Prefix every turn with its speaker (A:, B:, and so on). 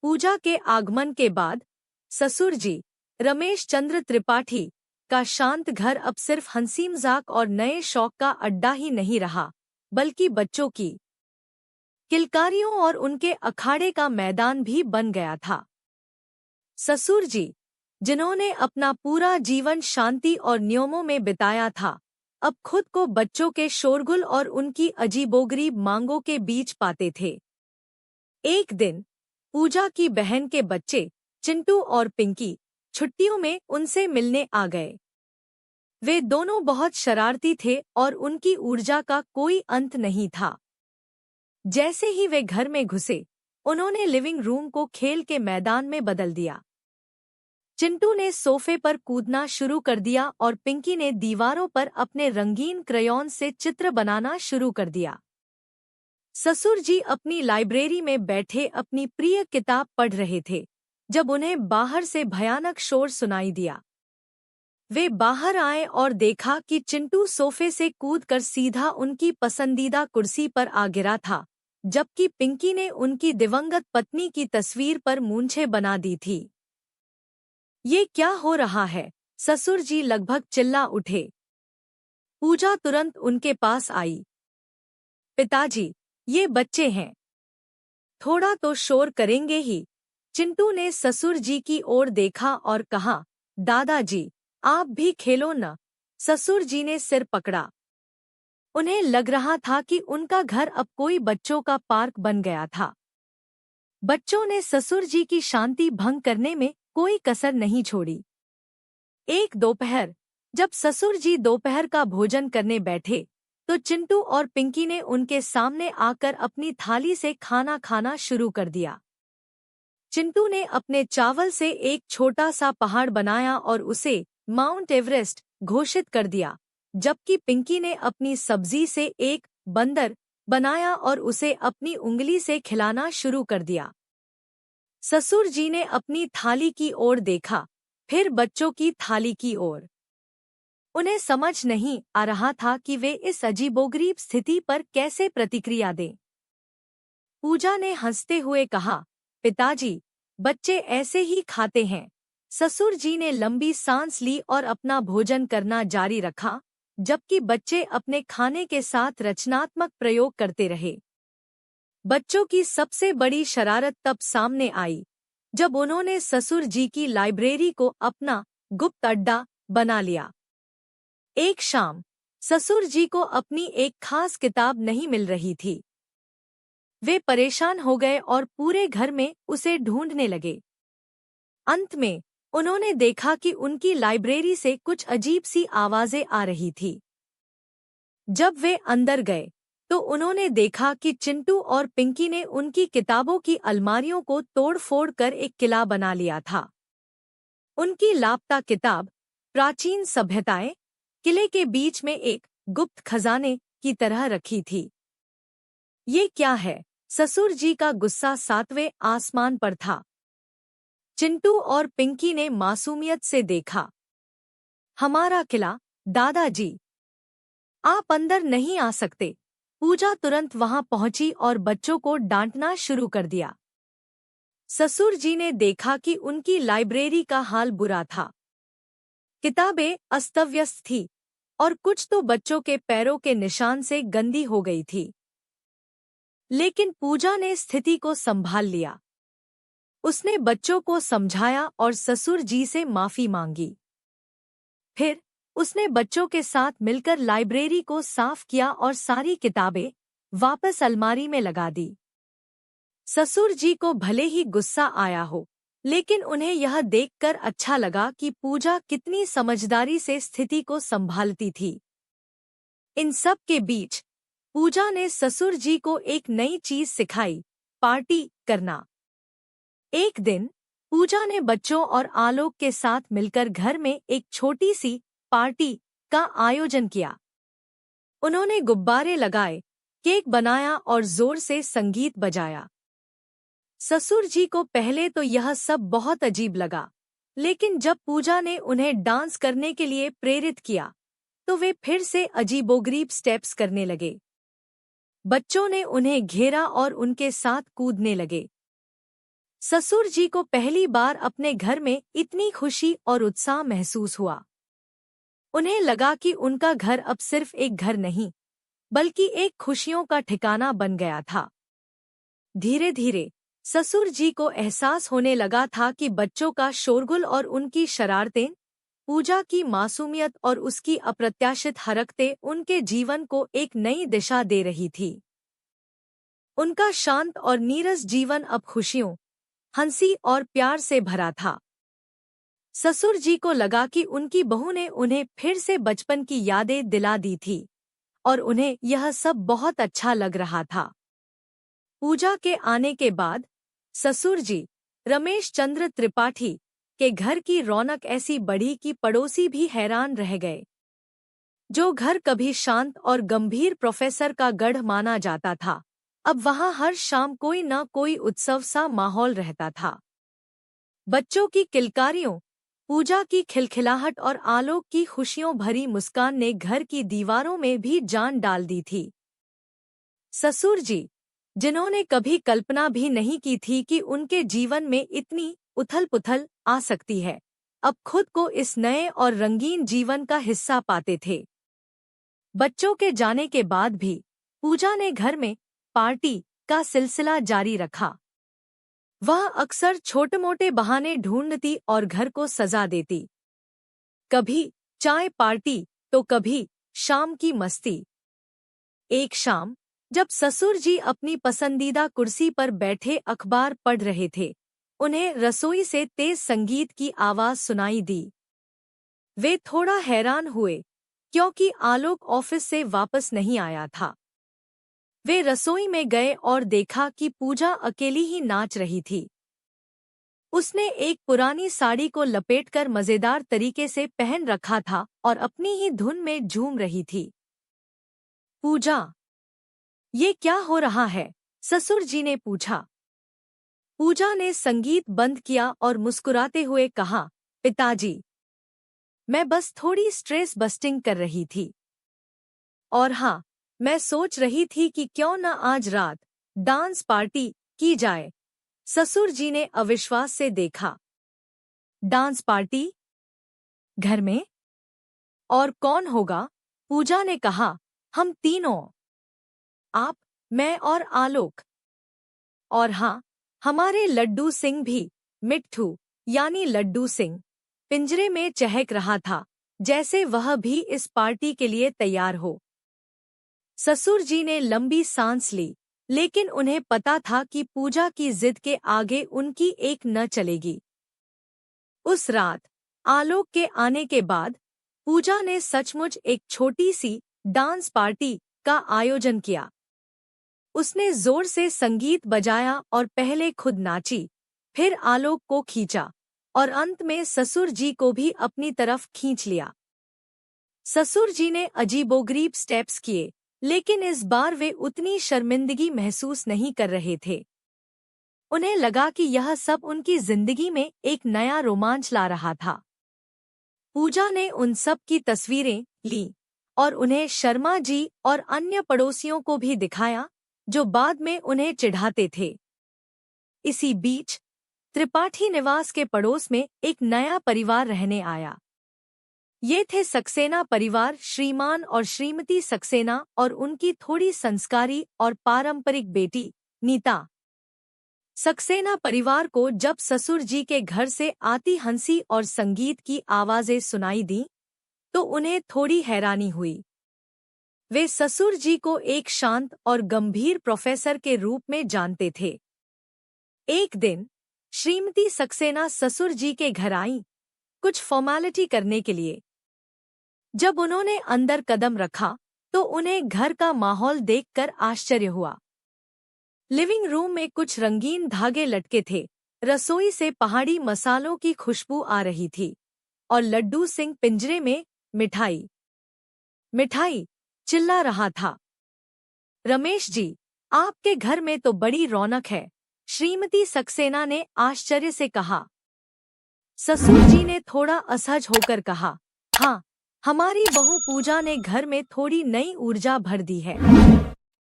A: पूजा के आगमन के बाद ससुर जी रमेश चंद्र त्रिपाठी का शांत घर अब सिर्फ हंसी मजाक और नए शौक का अड्डा ही नहीं रहा, बल्कि बच्चों की किलकारियों और उनके अखाड़े का मैदान भी बन गया था। ससुर जी, जिन्होंने अपना पूरा जीवन शांति और नियमों में बिताया था, अब खुद को बच्चों के शोरगुल और उनकी अजीबोगरीब मांगों के बीच पाते थे। एक दिन पूजा की बहन के बच्चे चिंटू और पिंकी छुट्टियों में उनसे मिलने आ गए। वे दोनों बहुत शरारती थे और उनकी ऊर्जा का कोई अंत नहीं था। जैसे ही वे घर में घुसे, उन्होंने लिविंग रूम को खेल के मैदान में बदल दिया। चिंटू ने सोफे पर कूदना शुरू कर दिया और पिंकी ने दीवारों पर अपने रंगीन क्रेयॉन से चित्र बनाना शुरू कर दिया। ससुर जी अपनी लाइब्रेरी में बैठे अपनी प्रिय किताब पढ़ रहे थे जब उन्हें बाहर से भयानक शोर सुनाई दिया। वे बाहर आए और देखा कि चिंटू सोफे से कूदकर सीधा उनकी पसंदीदा कुर्सी पर आ गिरा था, जबकि पिंकी ने उनकी दिवंगत पत्नी की तस्वीर पर मूंछें बना दी थी। ये क्या हो रहा है? ससुर जी लगभग चिल्ला उठे। पूजा तुरंत उनके पास आई। पिताजी, ये बच्चे हैं, थोड़ा तो शोर करेंगे ही। चिंटू ने ससुर जी की ओर देखा और कहा, दादाजी, आप भी खेलो न। ससुर जी ने सिर पकड़ा। उन्हें लग रहा था कि उनका घर अब कोई बच्चों का पार्क बन गया था। बच्चों ने ससुर जी की शांति भंग करने में कोई कसर नहीं छोड़ी। एक दोपहर, जब ससुर जी दोपहर का भोजन करने बैठे, तो चिंटू और पिंकी ने उनके सामने आकर अपनी थाली से खाना खाना शुरू कर दिया। चिंटू ने अपने चावल से एक छोटा सा पहाड़ बनाया और उसे माउंट एवरेस्ट घोषित कर दिया, जबकि पिंकी ने अपनी सब्जी से एक बंदर बनाया और उसे अपनी उंगली से खिलाना शुरू कर दिया। ससुर जी ने अपनी थाली की ओर देखा, फिर बच्चों की थाली की ओर। उन्हें समझ नहीं आ रहा था कि वे इस अजीबोगरीब स्थिति पर कैसे प्रतिक्रिया दें। पूजा ने हंसते हुए कहा, पिताजी, बच्चे ऐसे ही खाते हैं। ससुर जी ने लंबी सांस ली और अपना भोजन करना जारी रखा, जबकि बच्चे अपने खाने के साथ रचनात्मक प्रयोग करते रहे। बच्चों की सबसे बड़ी शरारत तब सामने आई, जब उन्होंने ससुर जी की लाइब्रेरी को अपना गुप्त अड्डा बना लिया। एक शाम, ससुर जी को अपनी एक खास किताब नहीं मिल रही थी। वे परेशान हो गए और पूरे घर में उसे ढूंढने लगे। अंत में, उन्होंने देखा कि उनकी लाइब्रेरी से कुछ अजीब सी आवाजें आ रही थी। जब वे अंदर गए, तो उन्होंने देखा कि चिंटू और पिंकी ने उनकी किताबों की अलमारियों को तोड़-फोड़ कर एक किला बना लिया था। उनकी लापता किताब, प्राचीन सभ्यताएं, किले के बीच में एक गुप्त खजाने की तरह रखी थी। ये क्या है? ससुर जी का गुस्सा 7वें आसमान पर था। चिंटू और पिंकी ने मासूमियत से देखा। हमारा किला, दादाजी। आप अंदर नहीं आ सकते। पूजा तुरंत वहां पहुंची और बच्चों को डांटना शुरू कर दिया। ससुर जी ने देखा कि उनकी लाइब्रेरी का हाल बुरा था। किताबें अस्त-व्यस्त थी और कुछ तो बच्चों के पैरों के निशान से गंदी हो गई थी। लेकिन पूजा ने स्थिति को संभाल लिया। उसने बच्चों को समझाया और ससुर जी से माफी मांगी। फिर उसने बच्चों के साथ मिलकर लाइब्रेरी को साफ किया और सारी किताबें वापस अलमारी में लगा दी। ससुर जी को भले ही गुस्सा आया हो, लेकिन उन्हें यह देखकर अच्छा लगा कि पूजा कितनी समझदारी से स्थिति को संभालती थी। इन सब के बीच पूजा ने ससुर जी को एक नई चीज सिखाई, पार्टी करना। एक दिन पूजा ने बच्चों और आलोक के साथ मिलकर घर में एक छोटी सी पार्टी का आयोजन किया। उन्होंने गुब्बारे लगाए, केक बनाया और जोर से संगीत बजाया। ससुर जी को पहले तो यह सब बहुत अजीब लगा, लेकिन जब पूजा ने उन्हें डांस करने के लिए प्रेरित किया, तो वे फिर से अजीबोगरीब स्टेप्स करने लगे। बच्चों ने उन्हें घेरा और उनके साथ कूदने लगे। ससुर जी को पहली बार अपने घर में इतनी खुशी और उत्साह महसूस हुआ। उन्हें लगा कि उनका घर अब सिर्फ एक घर नहीं, बल्कि एक खुशियों का ठिकाना बन गया था। धीरे धीरे ससुर जी को एहसास होने लगा था कि बच्चों का शोरगुल और उनकी शरारतें, पूजा की मासूमियत और उसकी अप्रत्याशित हरकतें उनके जीवन को एक नई दिशा दे रही थी। उनका शांत और नीरस जीवन अब खुशियों, हंसी और प्यार से भरा था। ससुर जी को लगा कि उनकी बहू ने उन्हें फिर से बचपन की यादें दिला दी थी और उन्हें यह सब बहुत अच्छा लग रहा था। पूजा के आने के बाद ससुर जी रमेश चंद्र त्रिपाठी के घर की रौनक ऐसी बढ़ी कि पड़ोसी भी हैरान रह गए। जो घर कभी शांत और गंभीर प्रोफेसर का गढ़ माना जाता था, अब वहां हर शाम कोई न कोई उत्सव सा माहौल रहता था। बच्चों की किलकारियों, पूजा की खिलखिलाहट और आलोक की खुशियों भरी मुस्कान ने घर की दीवारों में भी जान डाल दी थी। ससुर जी, जिन्होंने कभी कल्पना भी नहीं की थी कि उनके जीवन में इतनी उथल-पुथल आ सकती है, अब खुद को इस नए और रंगीन जीवन का हिस्सा पाते थे। बच्चों के जाने के बाद भी पूजा ने घर में पार्टी का सिलसिला जारी रखा। वह अक्सर छोटे-मोटे बहाने ढूंढती और घर को सजा देती। कभी चाय पार्टी तो कभी शाम की मस्ती। एक शाम जब ससुर जी अपनी पसंदीदा कुर्सी पर बैठे अखबार पढ़ रहे थे, उन्हें रसोई से तेज संगीत की आवाज सुनाई दी। वे थोड़ा हैरान हुए, क्योंकि आलोक ऑफिस से वापस नहीं आया था। वे रसोई में गए और देखा कि पूजा अकेली ही नाच रही थी। उसने एक पुरानी साड़ी को लपेटकर मजेदार तरीके से पहन रखा था और अपनी ही धुन में झूम रही थी। पूजा, ये क्या हो रहा है? ससुर जी ने पूछा। पूजा ने संगीत बंद किया और मुस्कुराते हुए कहा, पिताजी, मैं बस थोड़ी स्ट्रेस बस्टिंग कर रही थी। और हाँ, मैं सोच रही थी कि क्यों न आज रात डांस पार्टी की जाए। ससुर जी ने अविश्वास से देखा। Dance party? घर में? और कौन होगा? पूजा ने कहा, हम तीनों। आप, मैं और आलोक। और हाँ, हमारे लड्डू सिंह भी। मिट्ठू, यानी लड्डू सिंह, पिंजरे में चहक रहा था, जैसे वह भी इस पार्टी के लिए तैयार हो। ससुर जी ने लंबी सांस ली, लेकिन उन्हें पता था कि पूजा की जिद के आगे उनकी एक न चलेगी। उस रात आलोक के आने के बाद पूजा ने सचमुच एक छोटी सी डांस पार्टी का आयोजन किया। उसने जोर से संगीत बजाया और पहले खुद नाची, फिर आलोक को खींचा और अंत में ससुर जी को भी अपनी तरफ खींच लिया। ससुर जी ने अजीबोगरीब स्टेप्स किए, लेकिन इस बार वे उतनी शर्मिंदगी महसूस नहीं कर रहे थे। उन्हें लगा कि यह सब उनकी जिंदगी में एक नया रोमांच ला रहा था। पूजा ने उन सब की तस्वीरें ली और उन्हें शर्मा जी और अन्य पड़ोसियों को भी दिखाया, जो बाद में उन्हें चिढ़ाते थे। इसी बीच त्रिपाठी निवास के पड़ोस में एक नया परिवार रहने आया। ये थे सक्सेना परिवार, श्रीमान और श्रीमती सक्सेना और उनकी थोड़ी संस्कारी और पारंपरिक बेटी नीता। सक्सेना परिवार को जब ससुर जी के घर से आती हंसी और संगीत की आवाजें सुनाई दी, तो उन्हें थोड़ी हैरानी हुई। वे ससुर जी को एक शांत और गंभीर प्रोफेसर के रूप में जानते थे। एक दिन श्रीमती सक्सेना ससुर जी के घर आईं, कुछ फॉर्मेलिटी करने के लिए। जब उन्होंने अंदर कदम रखा, तो उन्हें घर का माहौल देखकर आश्चर्य हुआ। लिविंग रूम में कुछ रंगीन धागे लटके थे, रसोई से पहाड़ी मसालों की खुशबू आ रही थी, और लड्डू सिंह पिंजरे में मिठाई मिठाई चिल्ला रहा था। रमेश जी, आपके घर में तो बड़ी रौनक है, श्रीमती सक्सेना ने आश्चर्य से कहा। ससुर जी ने थोड़ा असहज होकर कहा, हाँ, हमारी बहू पूजा ने घर में थोड़ी नई ऊर्जा भर दी है।